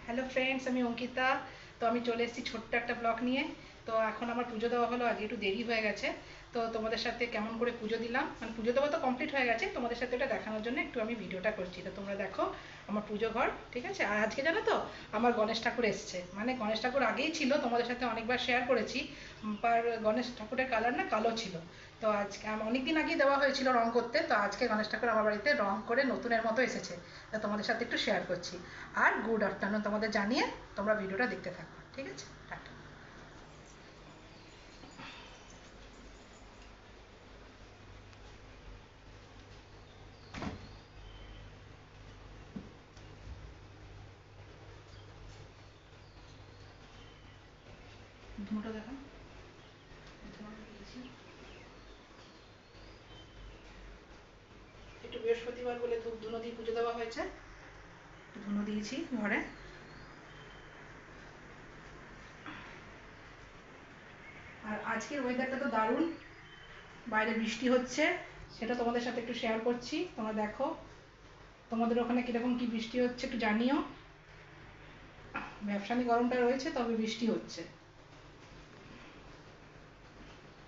Hello friends, আমি অঙ্কিতা। তো আমি চলে এসেছি ছোট্ট একটা ব্লগ নিয়ে। তো এখন আমার পুজো দেওয়া হলো, আজকে একটু দেরি হয়ে গেছে। তো তোমাদের সাথে কেমন করে পুজো দিলাম, মানে পুজো দেওয়া তো কমপ্লিট হয়ে গেছে, তোমাদের সাথে ওটা দেখানোর জন্য একটু আমি ভিডিওটা করছি। তো তোমরা দেখো আমার পুজো ঘর, ঠিক আছে। আর আজকে জানো তো আমার গণেশ ঠাকুর এসছে, মানে গণেশ ঠাকুর আগেই ছিল, তোমাদের সাথে অনেকবার শেয়ার করেছি। পার গণেশ ঠাকুরের কালার না কালো ছিল। তো আজকে অনেকদিন আগেই দেওয়া হয়েছিল রং করতে, তো আজকে গণেশ ঠাকুর আমার বাড়িতে রং করে নতুনের মতো এসেছে। তা তোমাদের সাথে একটু শেয়ার করছি। আর গুড আফটারনুন তোমাদের জানিয়ে তোমরা ভিডিওটা দেখতে থাকো, ঠিক আছে। টাটা। ধুনোটা দেখো, একটু বৃহস্পতিবার বলে ধূপ ধুনো দিয়ে পুজো দেওয়া হয়েছে, ধুনো দিয়েছি ঘরে। আর আজকের ওয়েদারটা তো দারুণ, বাইরে বৃষ্টি হচ্ছে, সেটা তোমাদের সাথে একটু শেয়ার করছি। তোমরা দেখো তোমাদের ওখানে কিরকম কি বৃষ্টি হচ্ছে একটু জানিও। ব্যবসায়ী গরমটা রয়েছে, তবে বৃষ্টি হচ্ছে।